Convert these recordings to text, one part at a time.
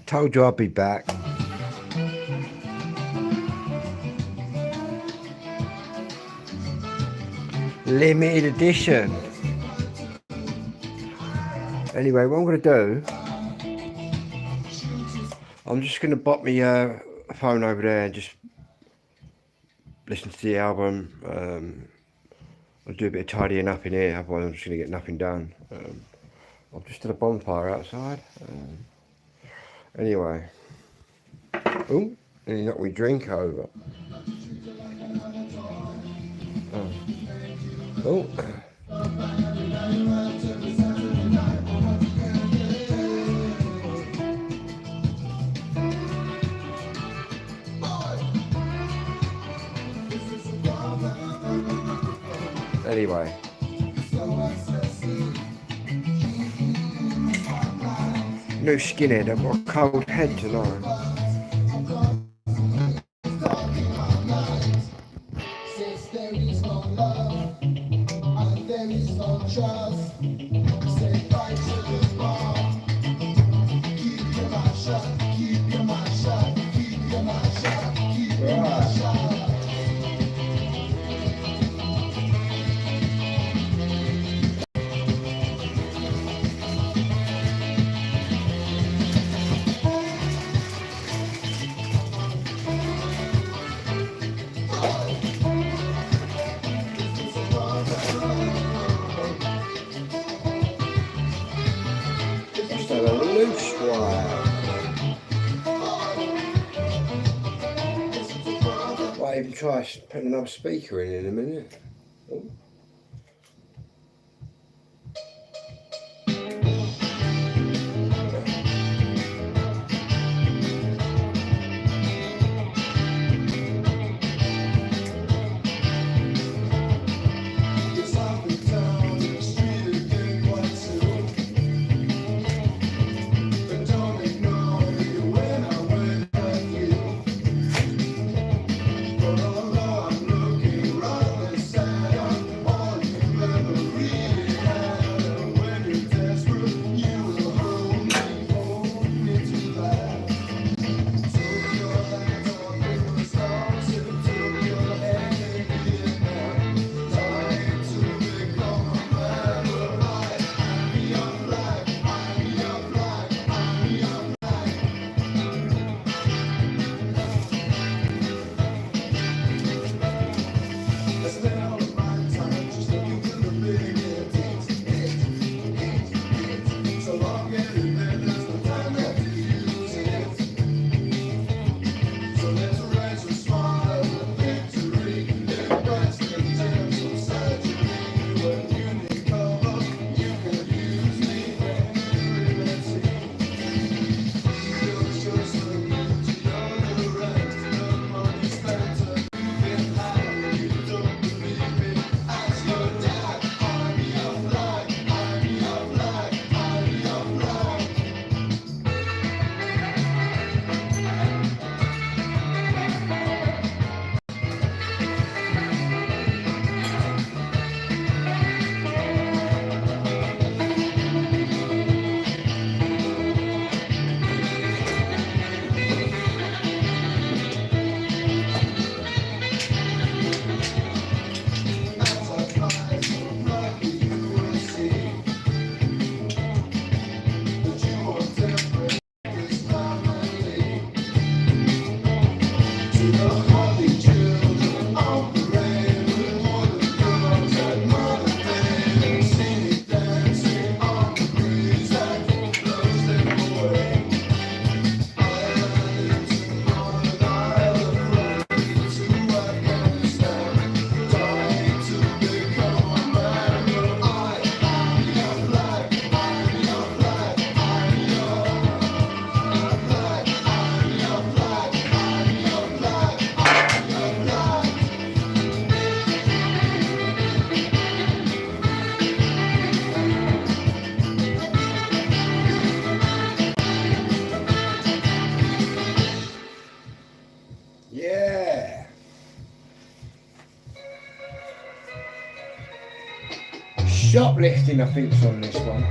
Told you I'd be back. Limited edition. Anyway, what I'm going to do, I'm just going to pop my phone over there and just listen to the album. I'll do a bit of tidying up in here, otherwise I'm just going to get nothing done. I've just did a bonfire outside. Anyway. Oh, and he knocked my drink over. Oh. Anyway. No skinhead, I've got a cold head tonight. Might even try putting another speaker in a minute. Oh. shoplifting, I think, is on this one.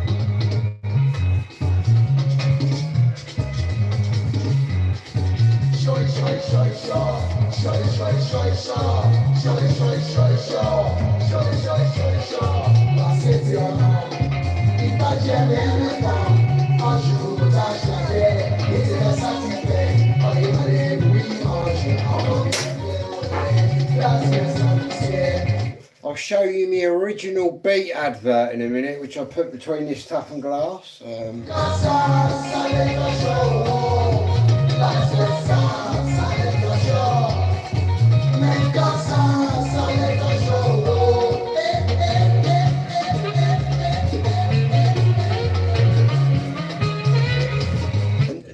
I'll show you my original beat advert in a minute, which I put between this tap and glass.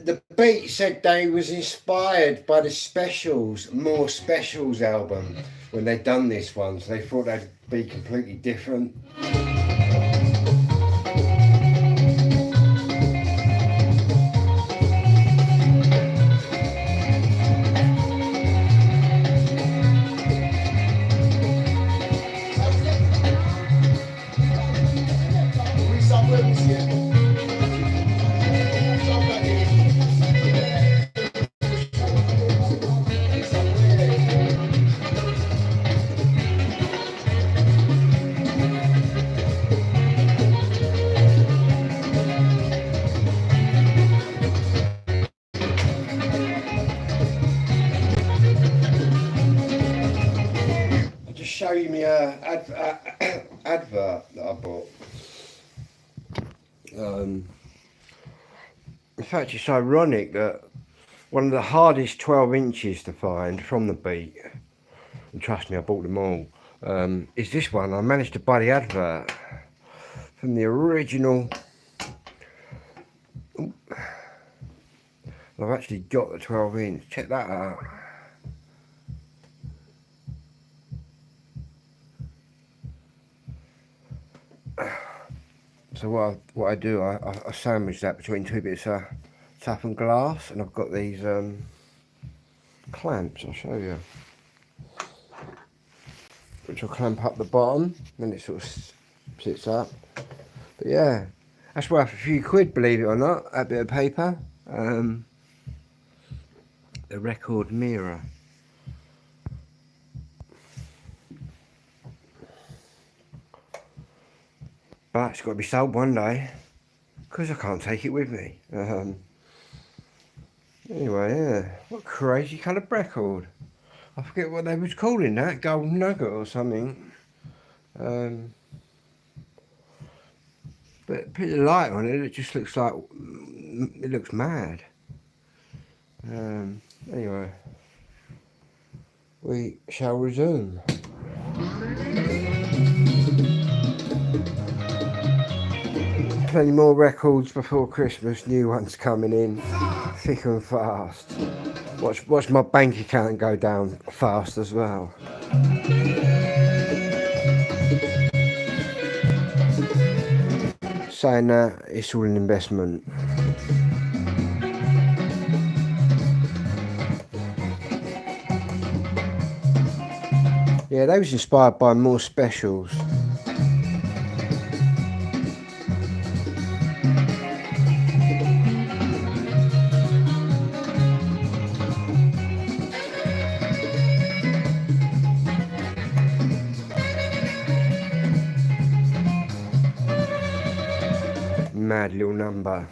The beat said they was inspired by the Specials, More Specials album when they'd done this one, so they thought they'd be completely different. Show you my advert that I bought. In fact, it's ironic that one of the hardest 12 inches to find from the beat, and trust me, I bought them all, is this one. I managed to buy the advert from the original. I've actually got the 12 inch. Check that out. So what I do, I sandwich that between two bits of tap and glass, and I've got these clamps. I'll show you, which will clamp up the bottom, and it sort of sits up. But yeah, that's worth a few quid, believe it or not. That bit of paper, the record mirror. But it's got to be sold one day, because I can't take it with me. Anyway, yeah, what crazy coloured record. I forget what they was calling that, gold nugget or something. But put the light on it, it just looks like, it looks mad. Anyway, we shall resume. Plenty more records before Christmas, new ones coming in thick and fast. Watch my bank account go down fast as well. Saying that, it's all an investment. Yeah, they was inspired by More Specials. Mad little number.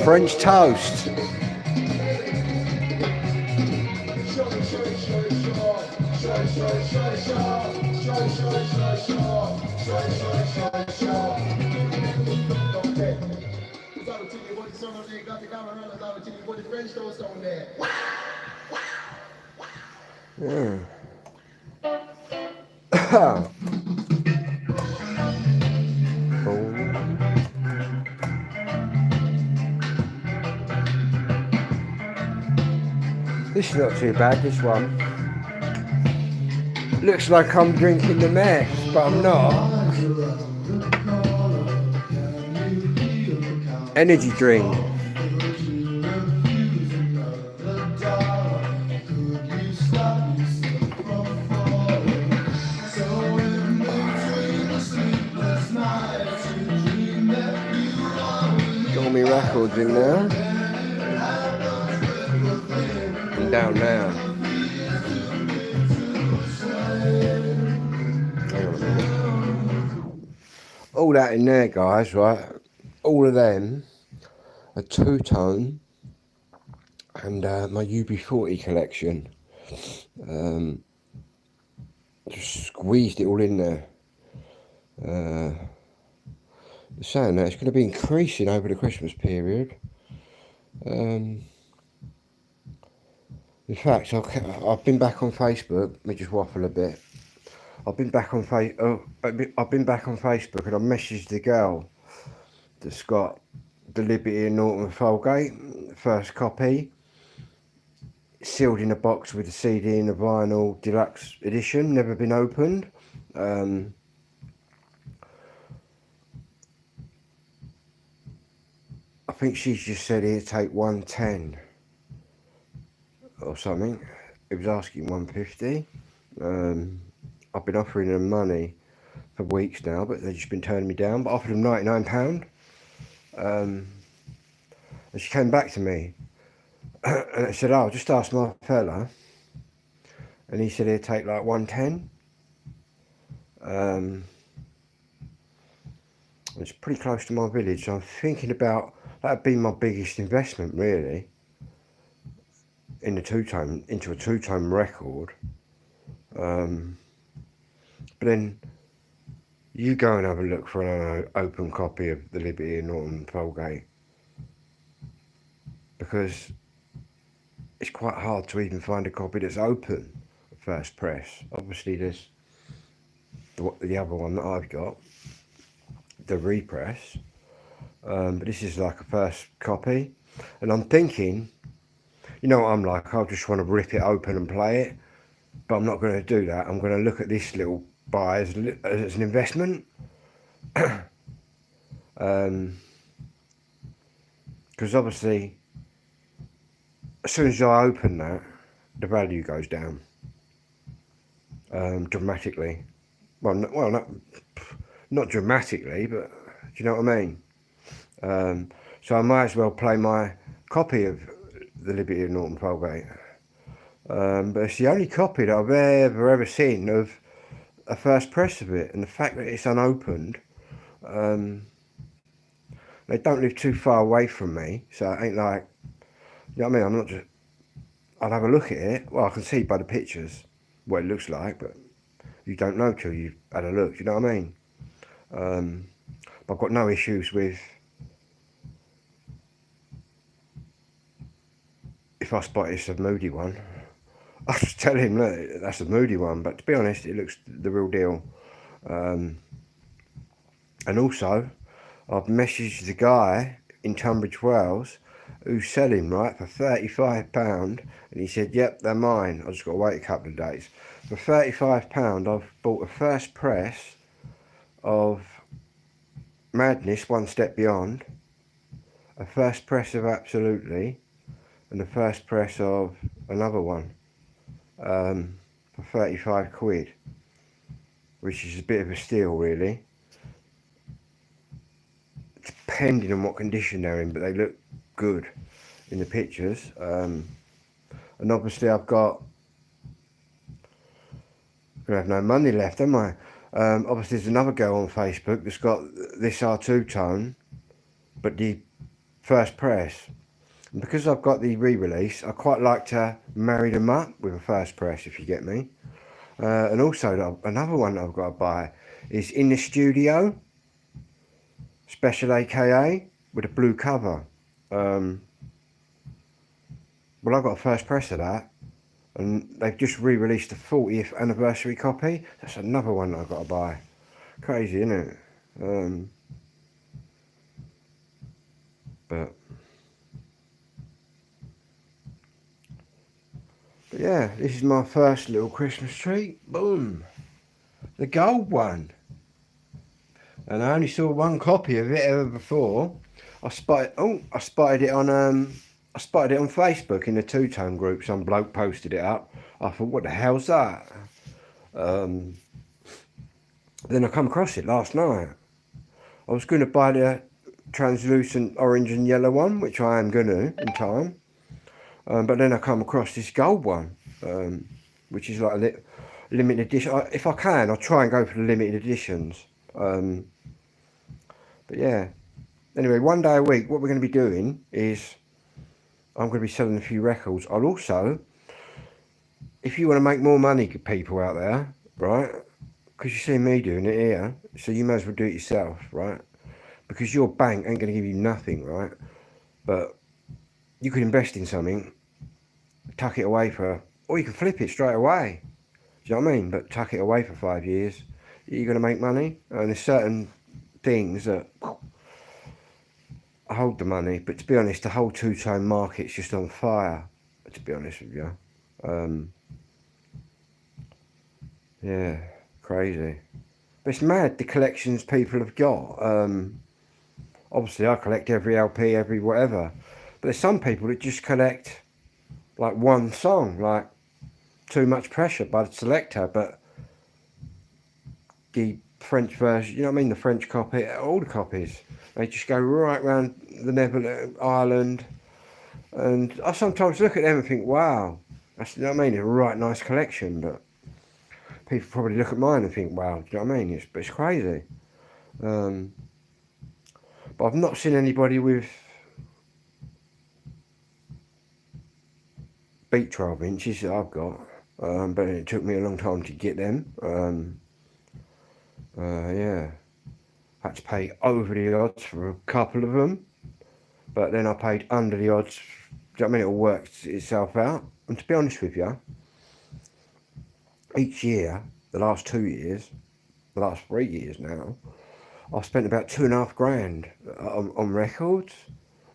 French toast. Yeah. This is not too bad, this one. Looks like I'm drinking the mess, but I'm not. Energy drink. Got all my records in there. And down now. Hang on a minute. All that in there, guys, right? All of them are two-tone and my UB40 collection. Just squeezed it all in there. Saying that it's going to be increasing over the Christmas period. In fact, I've been back on Facebook. Let me just waffle a bit. I've been back on I've been back on Facebook, and I messaged the girl that's got the Liberty and Norton Folgate first copy, sealed in a box with the CD and the vinyl deluxe edition, never been opened. I think she's just said here take 110 or something. It was asking 150. I've been offering them money for weeks now, but they've just been turning me down. But I offered them £99. And she came back to me and I said, "Oh, just ask my fella." And he said he'd take like 110. It's pretty close to my village, so I'm thinking about that'd be my biggest investment really, in into a two-tone record. But then you go and have a look for an open copy of the Liberty and Norton Folgate, because it's quite hard to even find a copy that's open, first press. Obviously there's the other one that I've got, the repress, but this is like a first copy, and I'm thinking, you know what I'm like, I just want to rip it open and play it, but I'm not going to do that. I'm going to look at this little buy as an investment, because obviously as soon as I open that, the value goes down dramatically. Well, not dramatically, but do you know what I mean? So I might as well play my copy of the Liberty and Norton Folgate. But it's the only copy that I've ever seen of a first press of it, and the fact that it's unopened, they don't live too far away from me, so it ain't like, you know what I mean, I'm not just, I'll have a look at it, well I can see by the pictures what it looks like, but you don't know till you've had a look, you know what I mean? But I've got no issues with, if I spot it's a moody one, I'll just tell him, look, that's a moody one, but to be honest, it looks the real deal. And also, I've messaged the guy in Tunbridge Wells who's selling, right, for £35, and he said, yep, they're mine. I've just got to wait a couple of days. For £35, I've bought a first press of Madness, One Step Beyond, a first press of Absolutely, and the first press of another one, for 35 quid, which is a bit of a steal really, depending on what condition they're in, but they look good in the pictures. And obviously I've got, gonna have no money left, am I? Obviously there's another girl on Facebook that's got this R2 tone, but the first press. And because I've got the re-release, I quite like to marry them up with a first press, if you get me. And also another one that I've got to buy is In the Studio, Special AKA, with a blue cover. Well, I've got a first press of that, and they've just re-released the 40th anniversary copy. That's another one that I've got to buy. Crazy, isn't it? But yeah, this is my first little Christmas tree. Boom, the gold one. And I only saw one copy of it ever before. I spotted it on Facebook in the two-tone group. Some bloke posted it up. I thought, what the hell's that? Then I come across it last night. I was going to buy the translucent orange and yellow one, which I am going to in time. But then I come across this gold one, which is like a limited edition. If I can, I'll try and go for the limited editions. But yeah, anyway, one day a week, what we're going to be doing is I'm going to be selling a few records. I'll also, if you want to make more money, people out there, right? Because you see me doing it here, so you may as well do it yourself, right? Because your bank ain't going to give you nothing, right? But you could invest in something, tuck it away or you can flip it straight away. Do you know what I mean? But tuck it away for 5 years, you're going to make money. And there's certain things that hold the money, but to be honest, the whole two-tone market's just on fire, to be honest with you. Yeah, crazy. But it's mad, the collections people have got. Obviously, I collect every LP, every whatever. But there's some people that just collect like one song, like Too Much Pressure by the Selector, but the French version, you know what I mean, the French copy, all the copies. They just go right around the Netherlands, Ireland. And I sometimes look at them and think, wow, that's, you know what I mean, it's a right nice collection. But people probably look at mine and think, wow, do you know what I mean? It's crazy. But I've not seen anybody with beat 12 inches that I've got. But it took me a long time to get them. Yeah. Had to pay over the odds for a couple of them. But then I paid under the odds. Do you know what I mean? It all worked itself out. And to be honest with you, each year, the last 2 years, the last 3 years now, I've spent about £2,500 on records.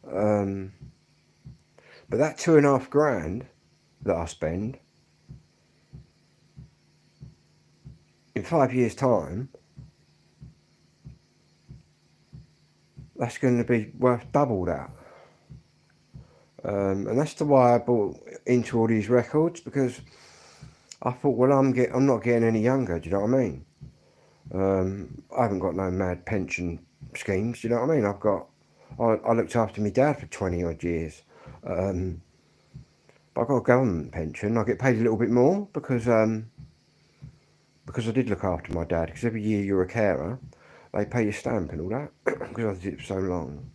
But that £2,500 that I spend, in 5 years' time, that's going to be worth double that. And that's the why I bought into all these records, because I thought, well, I'm not getting any younger. Do you know what I mean? I haven't got no mad pension schemes. Do you know what I mean? I looked after my dad for 20 odd years. But I got a government pension. I get paid a little bit more because I did look after my dad. Because every year you're a carer, they pay your stamp and all that. Because I did it for so long.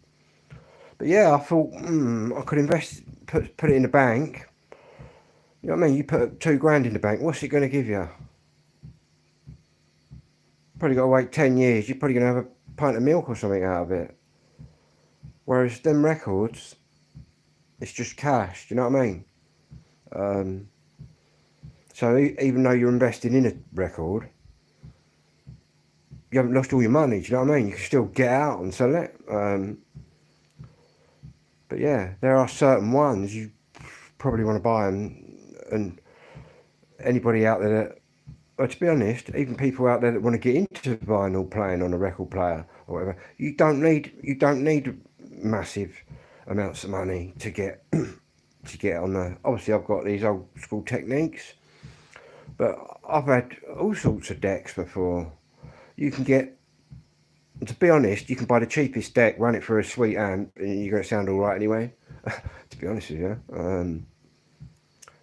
But yeah, I thought I could invest, put it in the bank. You know what I mean? You put £2,000 in the bank. What's it going to give you? Probably got to wait 10 years. You're probably going to have a pint of milk or something out of it. Whereas them records, it's just cash. Do you know what I mean? So even though you're investing in a record, you haven't lost all your money. Do you know what I mean? You can still get out and sell it. But yeah, there are certain ones you probably want to buy, and anybody out there that, well, to be honest, even people out there that want to get into vinyl playing on a record player or whatever, you don't need massive amounts of money to get on the. Obviously, I've got these old school techniques, but I've had all sorts of decks before. You can get, to be honest, you can buy the cheapest deck, run it for a sweet amp, and you're going to sound all right anyway. To be honest with you,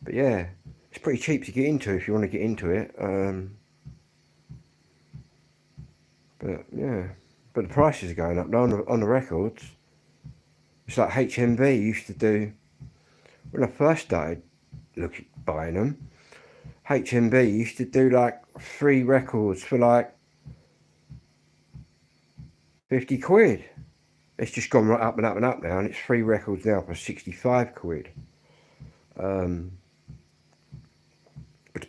but yeah, it's pretty cheap to get into if you want to get into it. But yeah, but the prices are going up now on the records. It's like HMV used to do when I first started buying them. HMV used to do like 3 records for like 50 quid. It's just gone right up and up and up now, and it's 3 records now for 65 quid.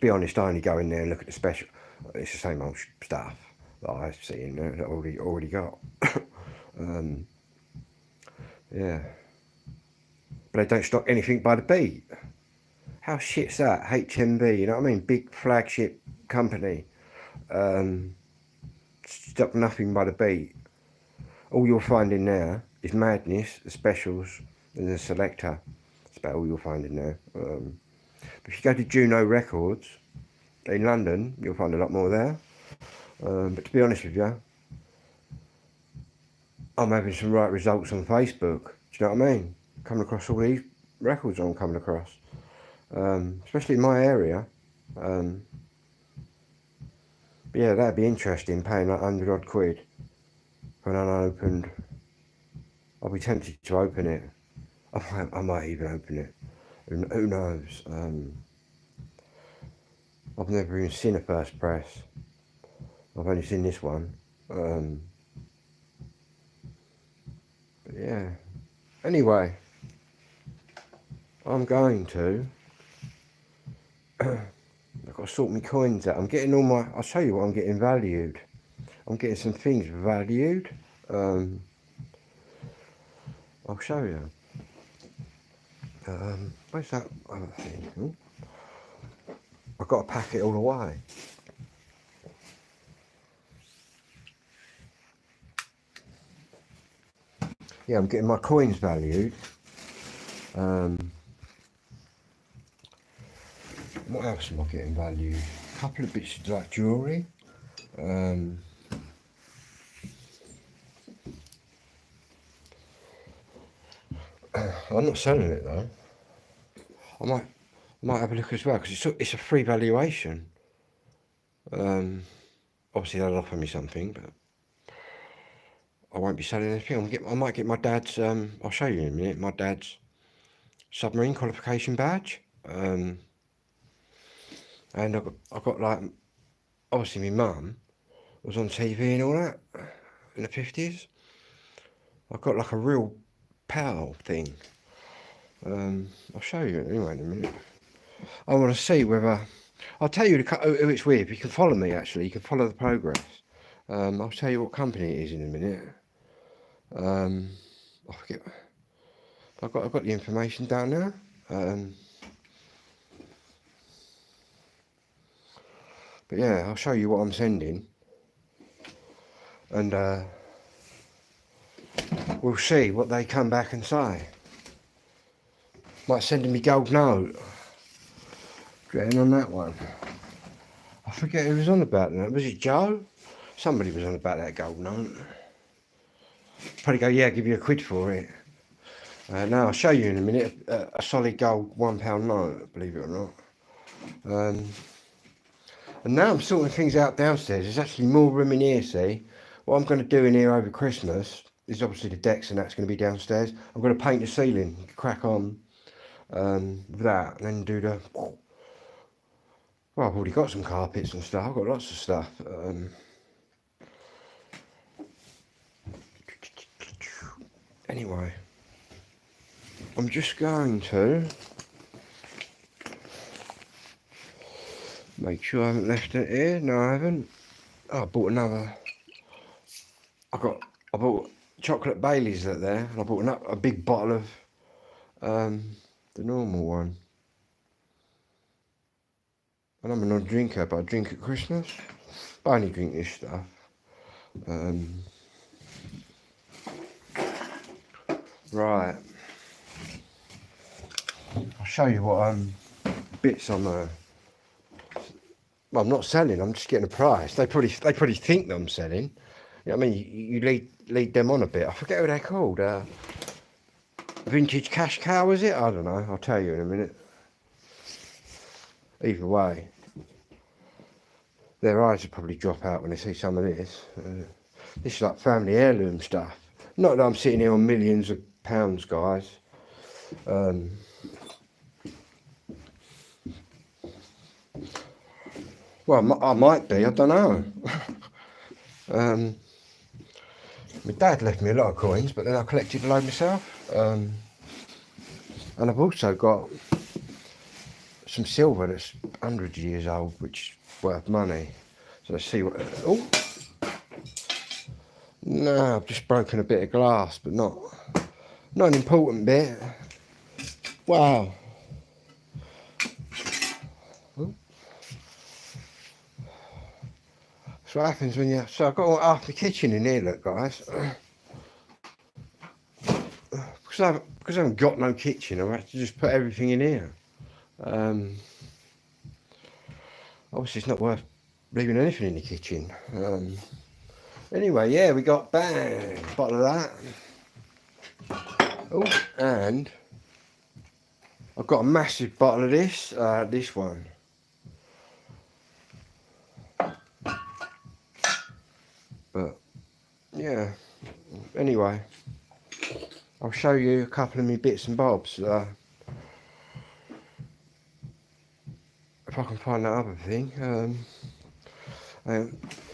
be honest, I only go in there and look at the special. It's the same old stuff that I see in there that I already got. Yeah. But they don't stock anything by the beat. How shit's that? HMV, you know what I mean? Big flagship company. Stock nothing by the beat. All you'll find in there is madness, the specials, and the selector. That's about all you'll find in there. But if you go to Juno Records in London, you'll find a lot more there. But to be honest with you, I'm having some right results on Facebook. Do you know what I mean? Coming across all these records I'm coming across. Especially in my area. But yeah, that'd be interesting, paying like 100 odd quid for an unopened. I'll be tempted to open it. I might even open it. Who knows? I've never even seen a first press. I've only seen this one. But yeah. Anyway, I'm going to. I've got to sort my coins out. I'm getting all my. I'll show you what I'm getting valued. I'm getting some things valued. I'll show you. Where's that other thing? Ooh. I've got to pack it all away. Yeah, I'm getting my coins valued. What else am I getting valued? A couple of bits of like jewellery. I'm not selling it though. I might have a look as well because it's a free valuation. Obviously they'll offer me something, but I won't be selling anything. I might get my dad's. I'll show you in a minute. My dad's submarine qualification badge. And I've got like, obviously my mum was on TV and all that in the 50s. I've got like a real PAL thing. I'll show you anyway in a minute. I want to see whether. I'll tell you who it's with. You can follow me actually. You can follow the progress. I'll tell you what company it is in a minute. I forget. I've got the information down there. But yeah, I'll show you what I'm sending, and we'll see what they come back and say. Might send me gold note. Getting on that one. I forget who was on about that. Was it Joe? Somebody was on about that gold note. Probably go, yeah, give you £1 for it. Now I'll show you in a minute a solid gold £1 note, believe it or not. And now I'm sorting things out downstairs. There's actually more room in here, see. What I'm going to do in here over Christmas is obviously the decks and that's going to be downstairs. I'm going to paint the ceiling, crack on with that, and then do the... Well, I've already got some carpets and stuff. I've got lots of stuff. Anyway, I'm just going to make sure I haven't left it here. No, I haven't. Oh, I bought another. I bought chocolate Baileys there, and I bought a big bottle of the normal one. And I'm a non-drinker, but I drink at Christmas. I only drink this stuff. Right. I'll show you what bits I'm. Well, I'm not selling. I'm just getting a price. They probably think that I'm selling. You know what I mean? You lead them on a bit. I forget what they're called. Vintage cash cow, is it? I don't know. I'll tell you in a minute. Either way, their eyes will probably drop out when they see some of this. This is like family heirloom stuff. Not that I'm sitting here on millions of pounds, guys. Well, I might be. I don't know. My dad left me a lot of coins, but then I collected a load myself. And I've also got some silver that's hundreds of years old, which is worth money. So let's see what. Oh no, I've just broken a bit of glass, but not an important bit. Wow. Oh. So what happens when you. So I've got half the kitchen in here, look, guys. Because I haven't got no kitchen, I've had to just put everything in here. Obviously, it's not worth leaving anything in the kitchen. Anyway, yeah, we got bang, bottle of that. Oh, and I've got a massive bottle of this. This one. But yeah. Anyway, I'll show you a couple of my bits and bobs. If I can find that other thing.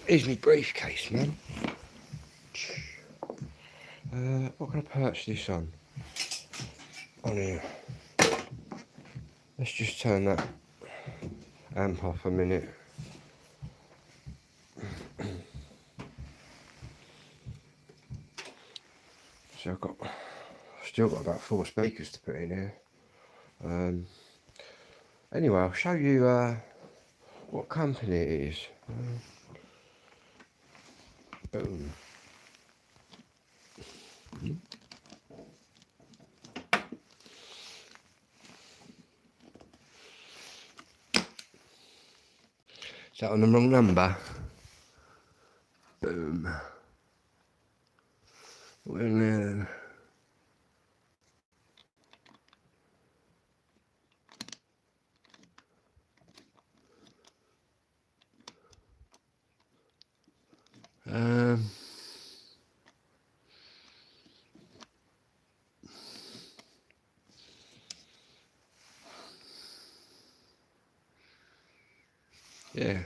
Here's my briefcase, man. What can I perch this on? On here. Let's just turn that amp off a minute. So I've still got about 4 speakers to put in here. Anyway, I'll show you what company it is. Boom. Is that on the wrong number? Boom. Well then. Yeah.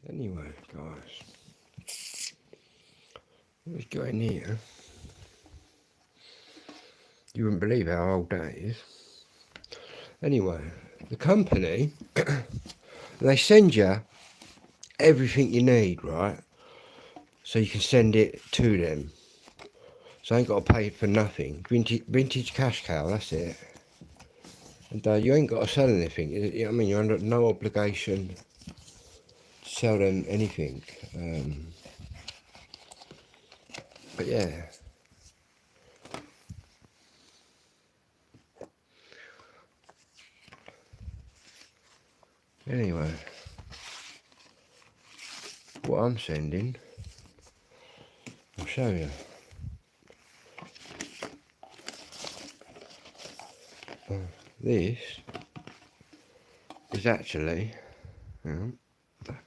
Anyway, guys, let's go in here. You wouldn't believe how old that is. Anyway, the company, they send you everything you need, right? So you can send it to them. So I ain't got to pay for nothing. Vintage cash cow, that's it. And you ain't got to sell anything. I mean, you're under no obligation to sell them anything. But yeah. Anyway, what I'm sending, I'll show you. This is actually, if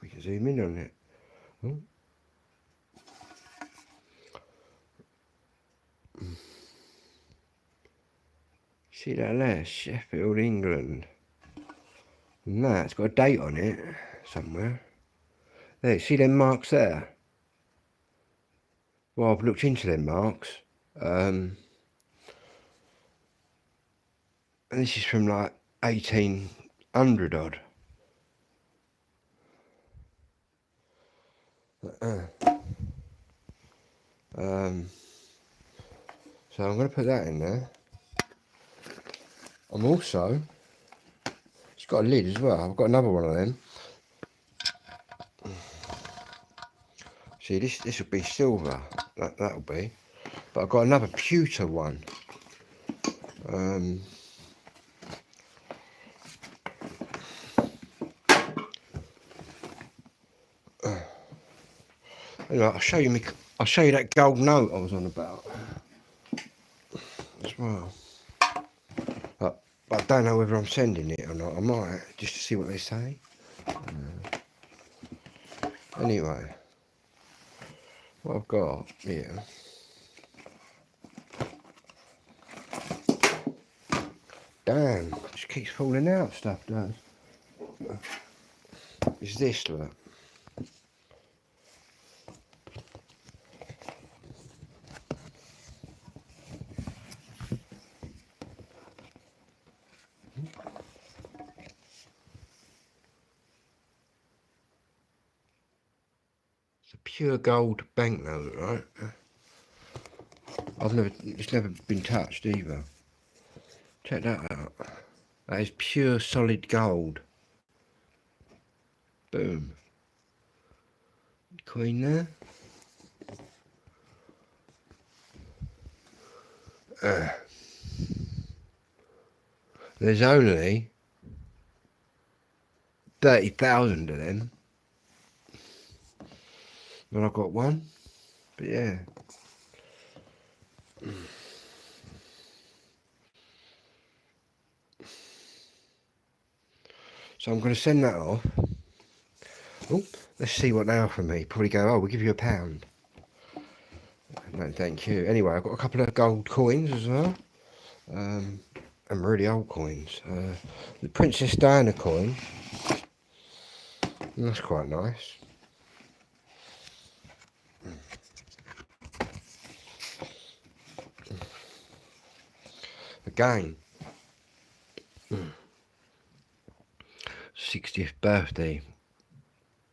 we can zoom in on it. Oh. See that there? Sheffield, England. And that's got a date on it somewhere. There, see them marks there? Well, I've looked into them marks. And this is from like 1800 odd. So I'm going to put that in there. I'm also, it's got a lid as well. I've got another one of them. See, this will be silver. That'll be. But I've got another pewter one. Anyway, I'll show you that gold note I was on about as well. But I don't know whether I'm sending it or not. I might, just to see what they say. Anyway, what I've got here. Damn, it just keeps falling out, stuff does. Is this, look. a pure gold banknote, right? It's never been touched either. Check that out. That is pure solid gold. Boom. Coin there. There's only 30,000 of them. And I've got one. But yeah. So I'm going to send that off. Oh, let's see what they offer me. Probably go, oh, we'll give you £1. No, thank you. Anyway, I've got a couple of gold coins as well. And really old coins. The Princess Diana coin. That's quite nice. Again. 60th birthday.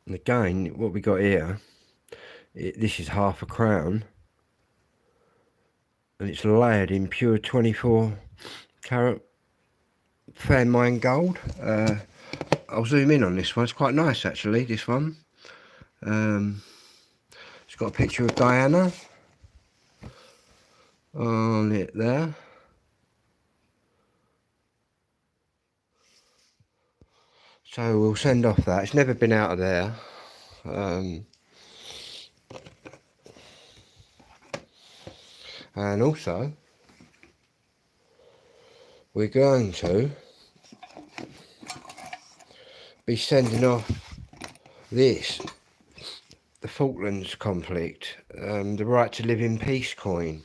And again, what we got here, this is half a crown. And it's layered in pure 24 carat fair mine gold. I'll zoom in on this one. It's quite nice actually, this one. It's got a picture of Diana on it there. So we'll send off that. It's never been out of there. And also, we're going to be sending off this, the Falklands conflict, the right to live in peace coin,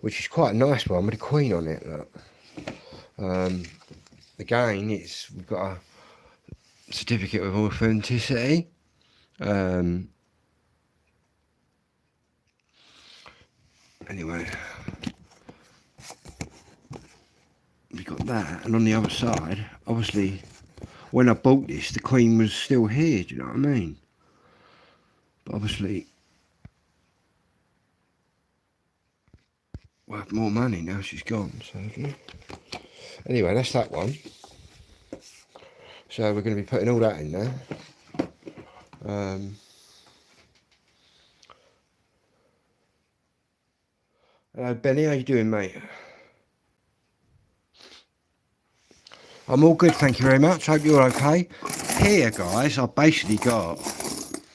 which is quite a nice one with a queen on it. Look. Again, we've got a certificate of authenticity. Anyway, we got that, and on the other side, obviously, when I bought this, the queen was still here. Do you know what I mean? But obviously, worth more money now she's gone. So anyway, that's that one. So we're going to be putting all that in there. Hello Benny, how you doing, mate? I'm all good, thank you very much. Hope you're okay. Here, guys, I've basically got,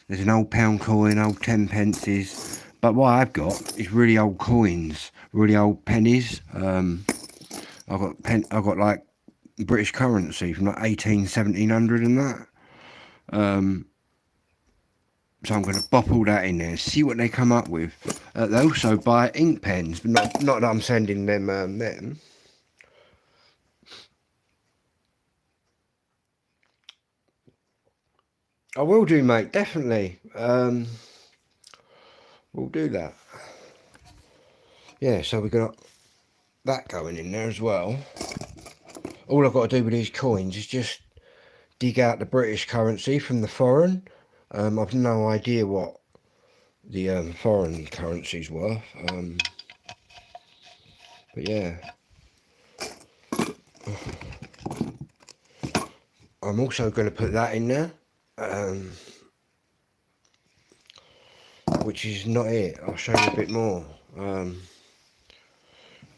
there's an old pound coin, old 10 pences, but what I've got is really old coins, really old pennies. I've got like British currency from like 1700 and that. So I'm going to bop all that in there, see what they come up with. They also buy ink pens, but not that I'm sending them them. I will do, mate, definitely. We'll do that. Yeah, so we've got that going in there as well. All I've got to do with these coins is just dig out the British currency from the foreign. I've no idea what the foreign currency's worth. But yeah. I'm also going to put that in there. Which is not it. I'll show you a bit more.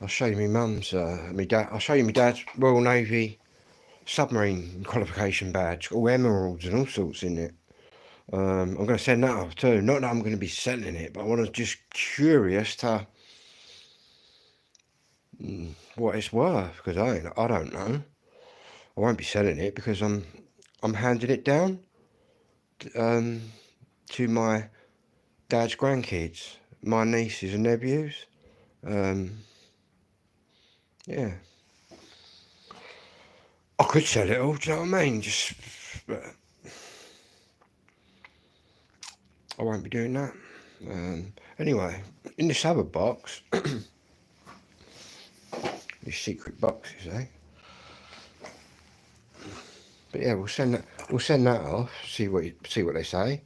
I'll show you my mum's, I'll show you my dad's Royal Navy submarine qualification badge, all emeralds and all sorts in it. I'm going to send that off too. Not that I'm going to be selling it, but I was just curious to what it's worth, because I don't know. I won't be selling it because I'm handing it down to my dad's grandkids, my nieces and nephews. Yeah. I could sell it all, do you know what I mean? But I won't be doing that. Anyway, in this other box, these secret boxes, eh? But yeah, we'll send that off. See what they say.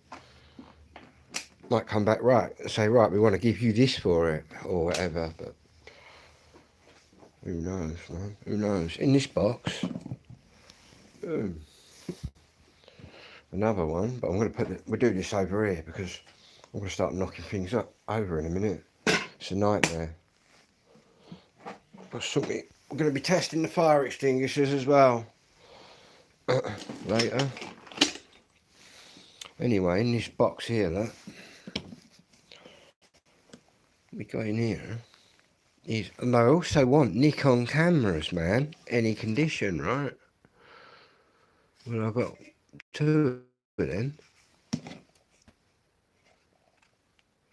might come back right and say, right, we want to give you this for it or whatever. But who knows, man? Who knows? In this box, another one, but I'm going to we'll do this over here because I'm going to start knocking things up over in a minute. It's a nightmare. But something, we're going to be testing the fire extinguishers as well later. Anyway, in this box here, that we got in here is, and I also want Nikon cameras, man. Any condition, right? Well, I've got 2 of them.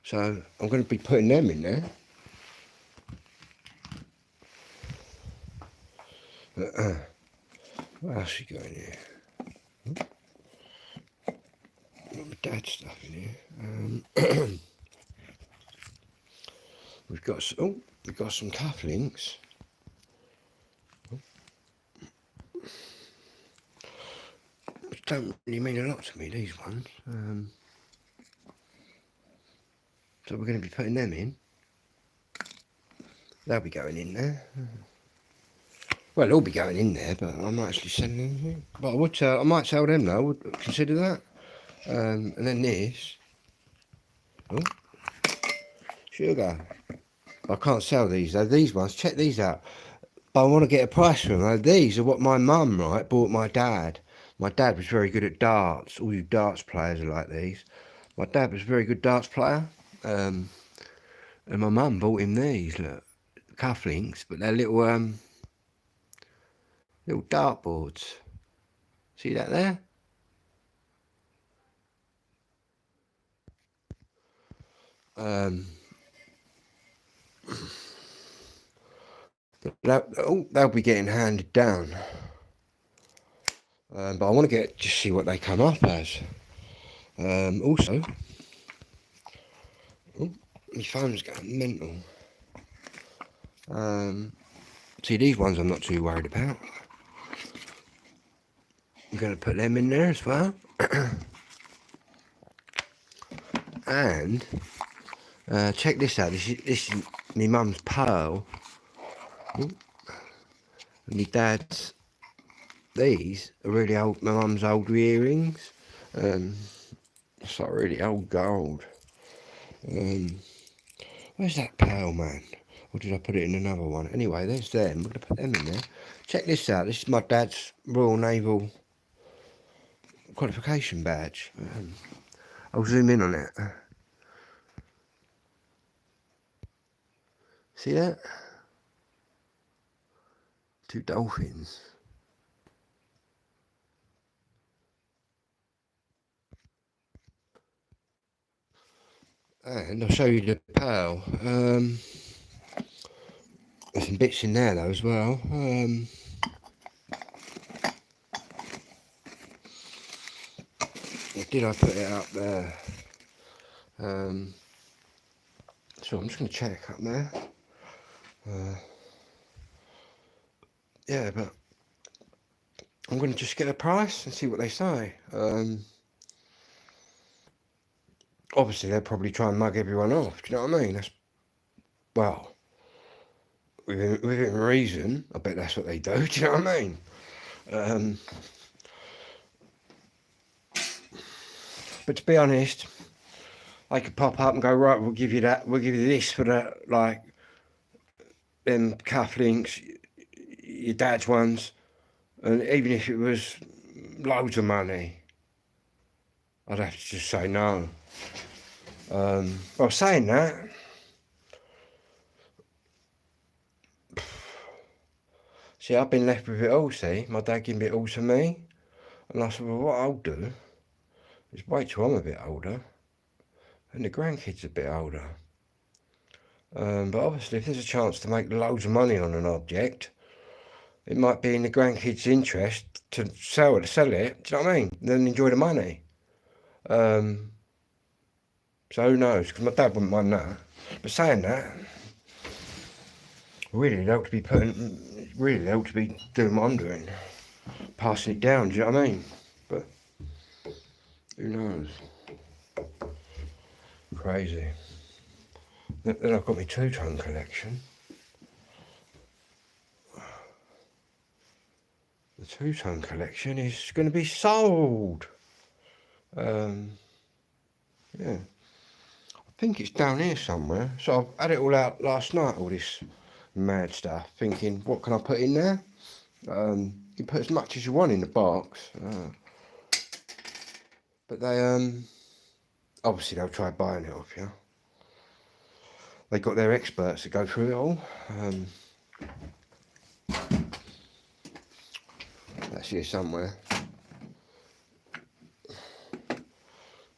So I'm going to be putting them in there. What else you got in here? Got my dad's stuff in here. We've got some cufflinks. Which don't really mean a lot to me, these ones. So we're going to be putting them in. They'll be going in there. Well, they'll be going in there, but I'm not actually selling anything. But I would I might sell them though. I would consider that. And then this. Oh, sugar. I can't sell these though. These ones, check these out. But I want to get a price for them. Though. These are what my mum, right, bought my dad. My dad was very good at darts. All you darts players are like these. My dad was a very good darts player. And my mum bought him these, look, cufflinks, but they're little little dartboards. See that there? They'll be getting handed down. But I want to just see what they come up as. Also, my phone's going mental. See, these ones I'm not too worried about. I'm going to put them in there as well. And check this out. This is my mum's pearl. And my dad's. These are really old. My mum's old earrings. It's like really old gold. Where's that pearl, man? Or did I put it in another one? Anyway, there's them. We're going to put them in there. Check this out. This is my dad's Royal Naval qualification badge. I'll zoom in on it. See that? 2 dolphins. And I'll show you the pearl. There's some bits in there though as well. Did I put it up there? So I'm just going to check up there. Yeah, but I'm going to just get a price and see what they say. Obviously, they'll probably try and mug everyone off. Do you know what I mean? Well, within reason, I bet that's what they do. Do you know what I mean? But to be honest, they could pop up and go, right, we'll give you that, we'll give you this for that, like, them cufflinks, your dad's ones, and even if it was loads see, I'd have to just say no. Well, saying that, see, I've been left with it all, see, my dad gave it all to me, and I said, well, what I'll do is wait till I'm a bit older, and the grandkids a bit older. But obviously, if there's a chance to make loads of money on an object, it might be in the grandkids' interest to sell it. Do you know what I mean? Then enjoy the money. So who knows? Because my dad wouldn't mind that. But saying that, really, they ought to be doing what I'm doing, passing it down. Do you know what I mean? But who knows? crazy. Then I've got my two-tone collection. The two-tone collection is going to be sold. Yeah, I think it's down here somewhere. So I've had it all out last night, all this mad stuff, thinking, what can I put in there? You can put as much as you want in the box, but they obviously they'll try buying it off you. They got their experts to go through it all. That's here somewhere.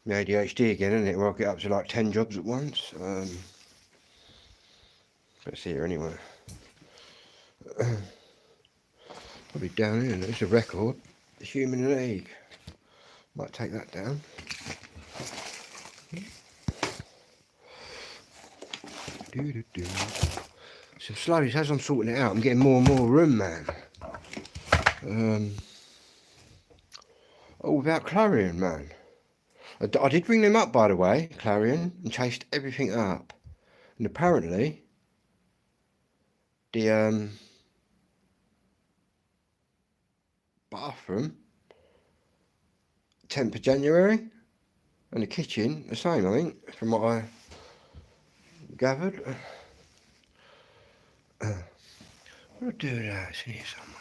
My ADHD again, isn't it? Where I get up to like 10 jobs at once. Let's see here anyway. Probably down here. There's a record. The Human League. Might take that down. So slowly, as I'm sorting it out, I'm getting more and more room, man. Oh, without Clarion, man. I did ring them up, by the way, Clarion, and chased everything up. And apparently, the bathroom, 10th of January, and the kitchen, the same, I think, from what I gathered. What do I do with that? It's in here somewhere.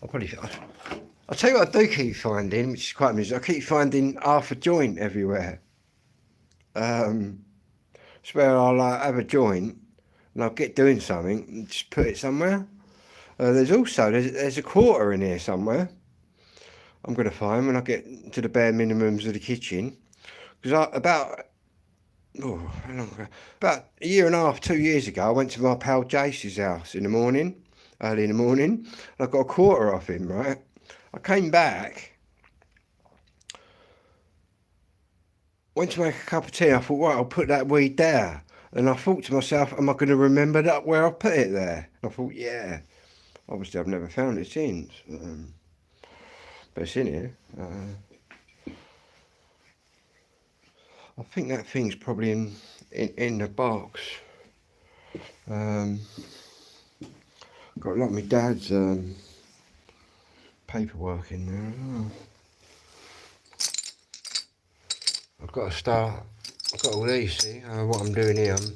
I'll tell you what I do keep finding, which is quite amusing. I keep finding half a joint everywhere. It's where I'll have a joint and I'll get doing something and just put it somewhere. There's a quarter in here somewhere. I'm going to find when I get to the bare minimums of the kitchen. Because about a year and a half, 2 years ago, I went to my pal Jace's house in the morning, early in the morning, and I got a quarter off him, right? I came back, went to make a cup of tea. I thought, right, I'll put that weed there. And I thought to myself, am I going to remember that where I put it there? And I thought, yeah. Obviously, I've never found it since. But it's in here. I think that thing's probably in the box. Got a lot of my dad's paperwork in there as well. I've got to start. I've got all these. See what I'm doing here. I'm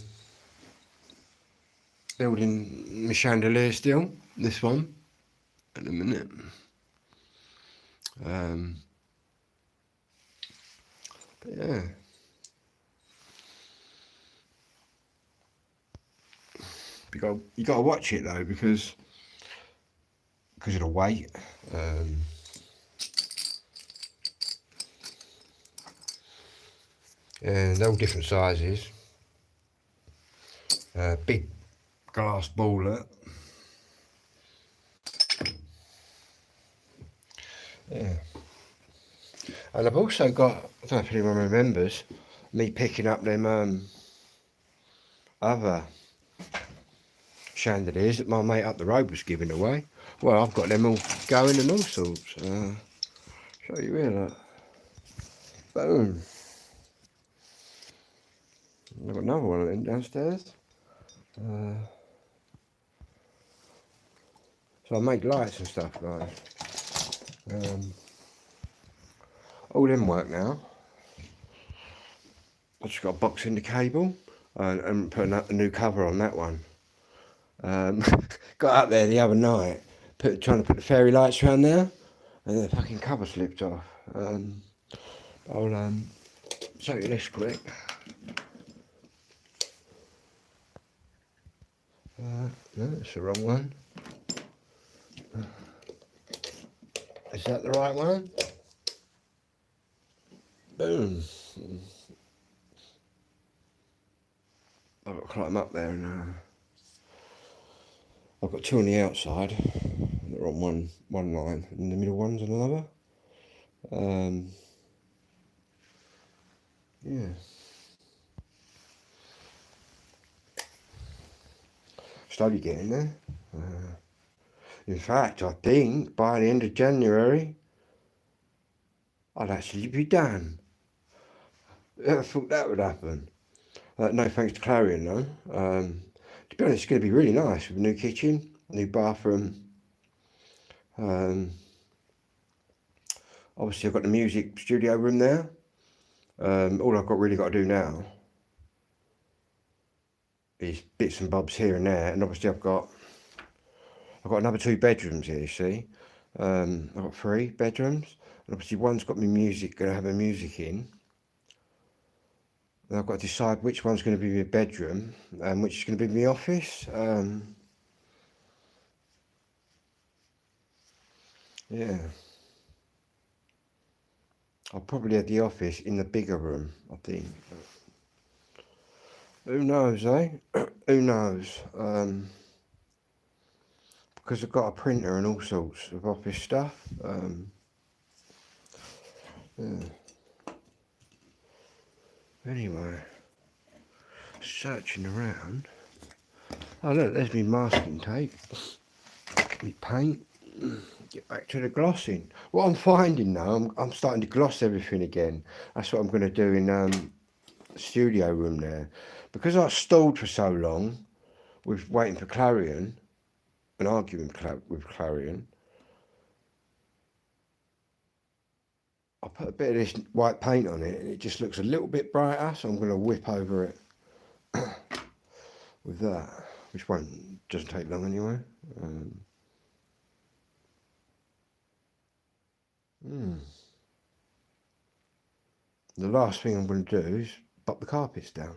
building my chandelier still. This one at the minute. But yeah. You got to watch it though because of the weight. And they're all different sizes. Big glass baller. Yeah. And I've also got, I don't know if anyone remembers, me picking up them other chandeliers that my mate up the road was giving away. Well, I've got them all going and all sorts. Show you here, look. Boom. I've got another one of them downstairs. So I make lights and stuff, guys. All them work now. I just got to box in the cable and put a new cover on that one. Got up there the other night, trying to put the fairy lights around there, and the fucking cover slipped off. I'll show you this quick. No, it's the wrong one. Is that the right one? Boom. I've got to climb up there and I've got two on the outside. They're on one line, and the middle one's on another. Yeah. Slowly getting there. In fact, I think by the end of January, I'll actually be done. Who thought that would happen? No thanks to Clarion though. To be honest, it's going to be really nice with a new kitchen, new bathroom. Obviously, I've got the music studio room there. All I've really got to do now is bits and bobs here and there, and obviously I've got another 2 bedrooms here. You see, I've got 3 bedrooms, and obviously one's got my music, going to have my music in. And I've got to decide which one's going to be my bedroom and which is going to be my office. Yeah, I'll probably have the office in the bigger room, I think. Who knows, eh? Who knows? Because I've got a printer and all sorts of office stuff. Yeah. Anyway, searching around. Oh look, there's my masking tape, my paint. Get back to the glossing. What I'm finding now, I'm starting to gloss everything again. That's what I'm going to do in the studio room there. Because I stalled for so long with waiting for Clarion and arguing with Clarion, I put a bit of this white paint on it and it just looks a little bit brighter, so I'm going to whip over it with that, which doesn't take long anyway. The last thing I'm going to do is pop the carpets down.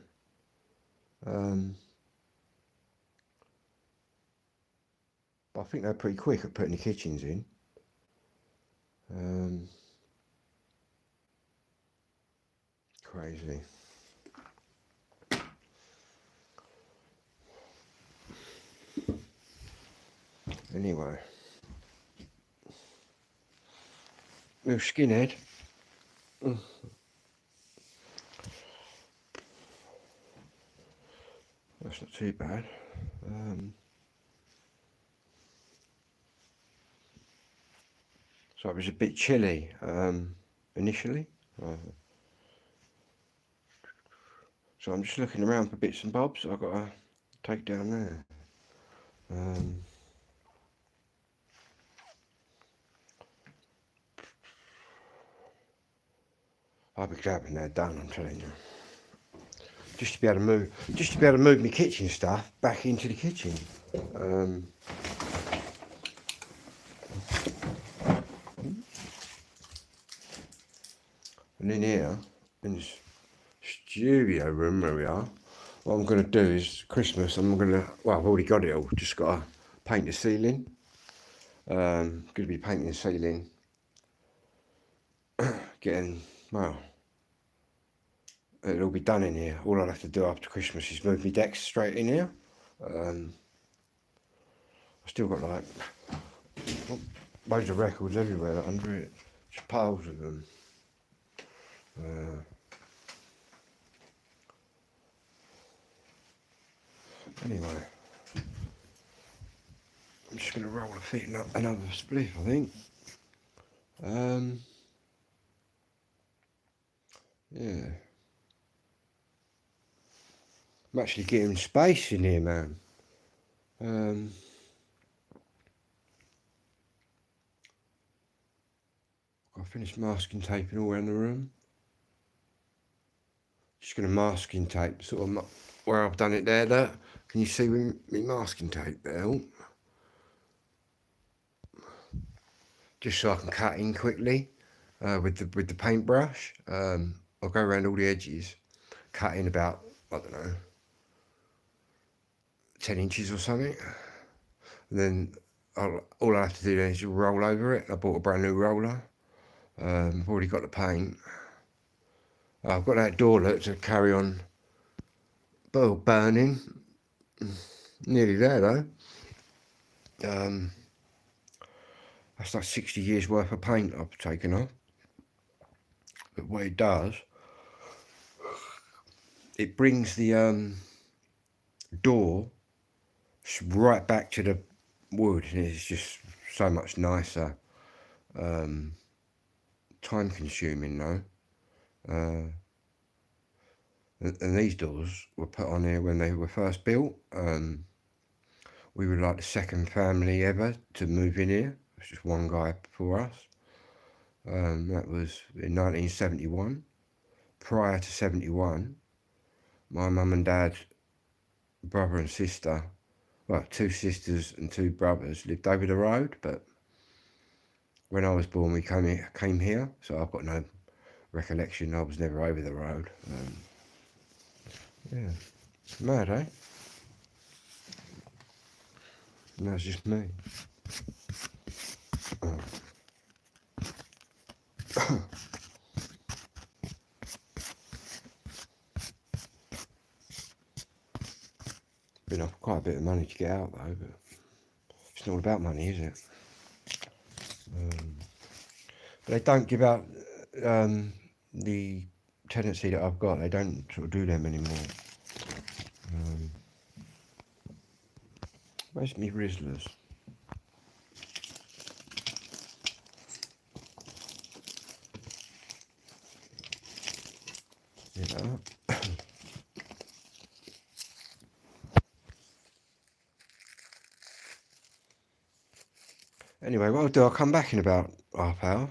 But I think they're pretty quick at putting the kitchens in. Crazy. Anyway, little skinhead. That's not too bad. So it was a bit chilly initially. So I'm just looking around for bits and bobs I've got to take down there. I'll be glad when they're done, I'm telling you. Just to be able to move my kitchen stuff back into the kitchen. And in here, in this studio room where we are, what I'm going to do is Christmas. I've already got it all. Just got to paint the ceiling. Going to be painting the ceiling. It'll all be done in here. All I'll have to do after Christmas is move my decks straight in here. I've still got like loads of records everywhere under it. Just piles of them. Anyway, I'm just going to roll a feet another spliff, I think. Yeah. I'm actually getting space in here, man. I've finished masking taping all around the room. Just going to masking tape sort of where I've done it there. Look. Can you see me masking tape there? Just so I can cut in quickly with the paintbrush. I'll go around all the edges, cut in about, I don't know, 10 inches or something. And then all I have to do then is roll over it. I bought a brand new roller. I've already got the paint. I've got that door look to carry on burning. Nearly there though. That's like 60 years worth of paint I've taken off. But what it does, it brings the door right back to the wood, and it's just so much nicer. Time consuming though. And these doors were put on here when they were first built. We were like the second family ever to move in here. It was just one guy before us. That was in 1971. Prior to 71, my mum and dad, brother and sister, well, 2 sisters and 2 brothers lived over the road, but when I was born we came here, so I've got no recollection. I was never over the road. Yeah, mad, eh? And that's just me. Been off quite a bit of money to get out though, but it's not all about money, is it? But they don't give out the tenancy that I've got. They don't sort of do them anymore. Where's me Rizzlers? Yeah. Anyway, what I'll do, I'll come back in about half hour.